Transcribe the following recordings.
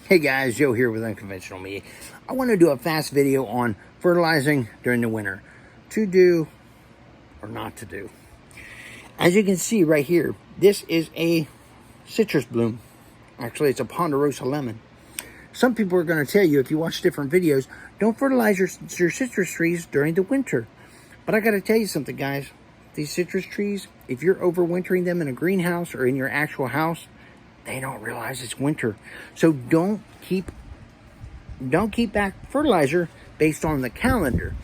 Hey guys, Joe here with Unconventional Me. I want to do a fast video on fertilizing during the winter. To do or not to do. As you can see right here, this is a citrus bloom. Actually, it's a ponderosa lemon. Some people are going to tell you, if you watch different videos, don't fertilize your citrus trees during the winter. But I got to tell you something, guys. These citrus trees, if you're overwintering them in a greenhouse or in your actual house, they don't realize it's winter. So don't keep back fertilizer based on the calendar.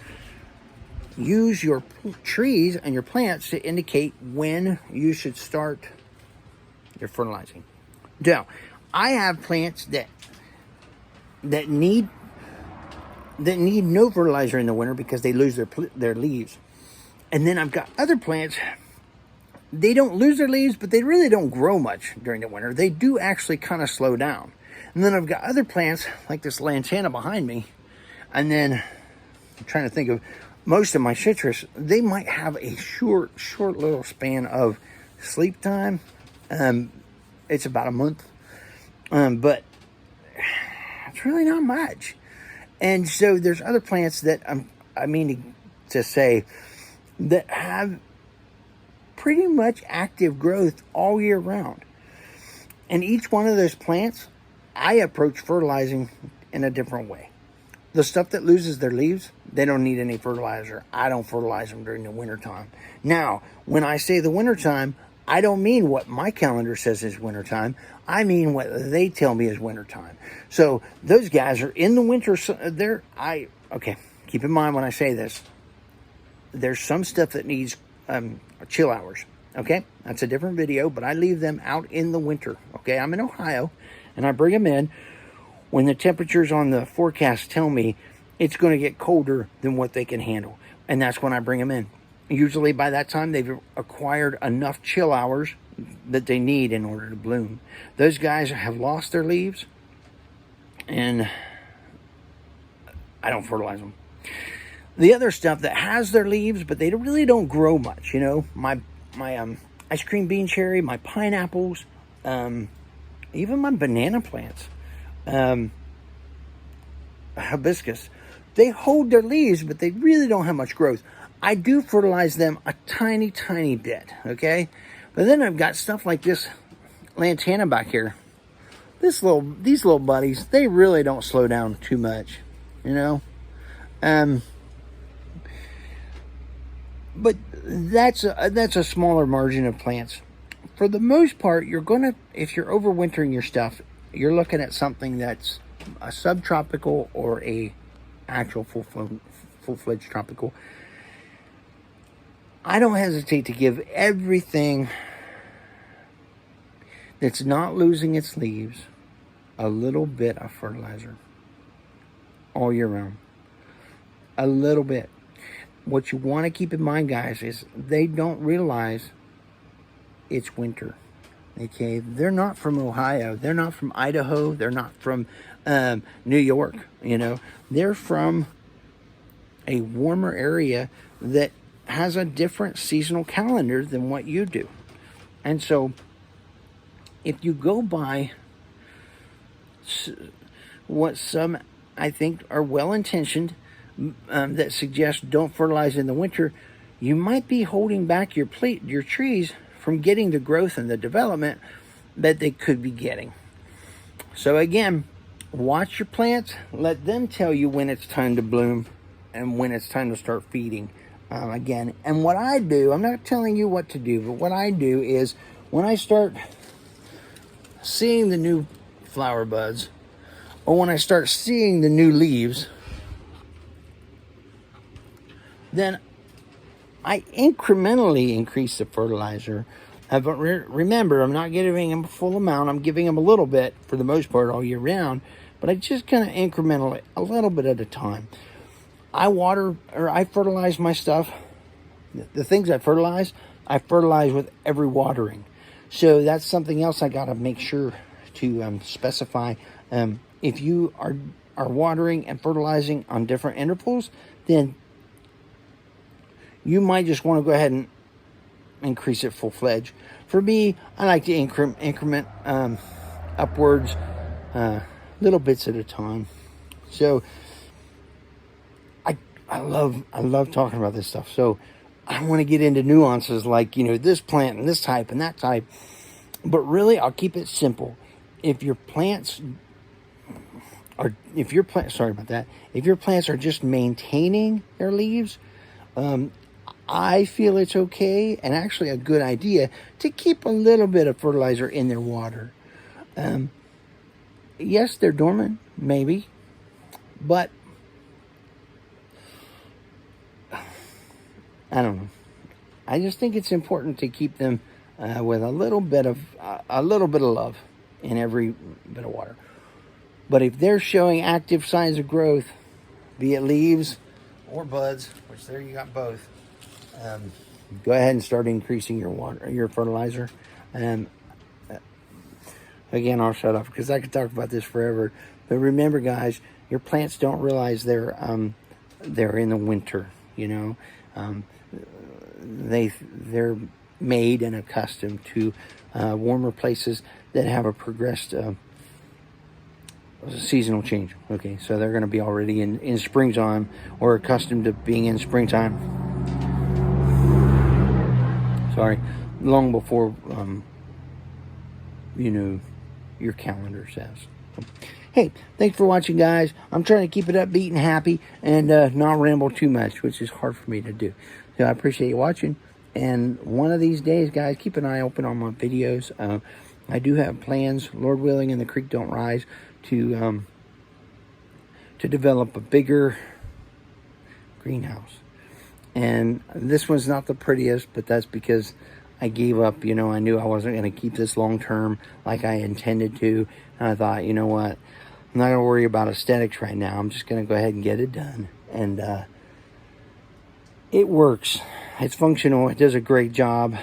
Use your trees and your plants to indicate when you should start your fertilizing. Now, I have plants that need no fertilizer in the winter because they lose their leaves. And then I've got other plants, they don't lose their leaves, but they really don't grow much during the winter. They do actually kind of slow down. And then I've got other plants like this lantana behind me. And then I'm trying to think of most of my citrus, they might have a short little span of sleep time. It's about a month. But it's really not much. And so there's other plants that I mean to say that have pretty much active growth all year round. And each one of those plants, I approach fertilizing in a different way. The stuff that loses their leaves, they don't need any fertilizer. I don't fertilize them during the wintertime. Now, when I say the wintertime, I don't mean what my calendar says is wintertime. I mean what they tell me is wintertime. So those guys are in the winter. Okay, keep in mind when I say this, there's some stuff that needs chill hours. Okay, that's a different video, but I leave them out in the winter. Okay, I'm in Ohio, and I bring them in when the temperatures on the forecast tell me it's going to get colder than what they can handle, and that's when I bring them in. Usually by that time they've acquired enough chill hours that they need in order to bloom. Those guys have lost their leaves, and I don't fertilize them. The other stuff that has their leaves, but they really don't grow much, you know, my ice cream bean cherry, my pineapples, even my banana plants, hibiscus, they hold their leaves, but they really don't have much growth. I do fertilize them a tiny bit, okay? But then I've got stuff like this lantana back here. These little buddies, they really don't slow down too much, you know? But that's a smaller margin of plants. For the most part, if you're overwintering your stuff, you're looking at something that's a subtropical or a actual full-fledged tropical. I don't hesitate to give everything that's not losing its leaves a little bit of fertilizer all year round. A little bit. What you want to keep in mind, guys, is they don't realize it's winter. Okay, they're not from Ohio. They're not from Idaho. They're not from New York. You know, they're from a warmer area that has a different seasonal calendar than what you do. And so if you go by what some, I think, are well-intentioned, that suggest don't fertilize in the winter, you might be holding back your trees from getting the growth and the development that they could be getting. So again, watch your plants, let them tell you when it's time to bloom and when it's time to start feeding. Again, and what I do, I'm not telling you what to do, but what I do is when I start seeing the new flower buds, or when I start seeing the new leaves, then I incrementally increase the fertilizer. But remember, I'm not giving them a full amount. I'm giving them a little bit for the most part all year round, but I just kind of incrementally, a little bit at a time. I fertilize my stuff. The things I fertilize with every watering. So that's something else I got to make sure to specify. If you are watering and fertilizing on different intervals, then you might just want to go ahead and increase it full-fledged. For me, I like to increment upwards little bits at a time. So I love talking about this stuff. So I want to get into nuances like, this plant and this type and that type. But really, I'll keep it simple. If your plants are just maintaining their leaves, I feel it's okay and actually a good idea to keep a little bit of fertilizer in their water. Yes, they're dormant, maybe, but I don't know. I just think it's important to keep them with a little bit of love in every bit of water. But if they're showing active signs of growth, be it leaves or buds, which there you got both, go ahead and start increasing your fertilizer. Again, I'll shut up because I could talk about this forever. But remember, guys, your plants don't realize they're in the winter. They're made and accustomed to warmer places that have a progressed seasonal change. Okay, so they're going to be already in springtime or accustomed to being in springtime. Sorry, long before your calendar says. Hey, thanks for watching, guys. I'm trying to keep it upbeat and happy and not ramble too much, which is hard for me to do. So I appreciate you watching. And one of these days, guys, keep an eye open on my videos. I do have plans, Lord willing, and the creek don't rise, to develop a bigger greenhouse. And this one's not the prettiest, but that's because I gave up. I knew I wasn't going to keep this long term like I intended to. And I thought, you know what? I'm not going to worry about aesthetics right now. I'm just going to go ahead and get it done. And it works. It's functional. It does a great job.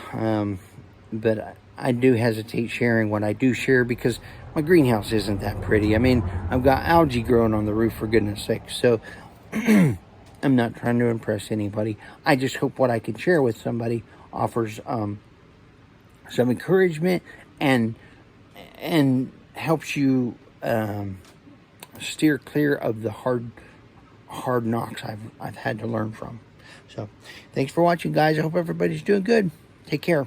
But I do hesitate sharing what I do share because my greenhouse isn't that pretty. I mean, I've got algae growing on the roof, for goodness sake. So I'm not trying to impress anybody. I just hope what I can share with somebody offers some encouragement and helps you steer clear of the hard knocks I've had to learn from. So thanks for watching, guys. I hope everybody's doing good. Take care.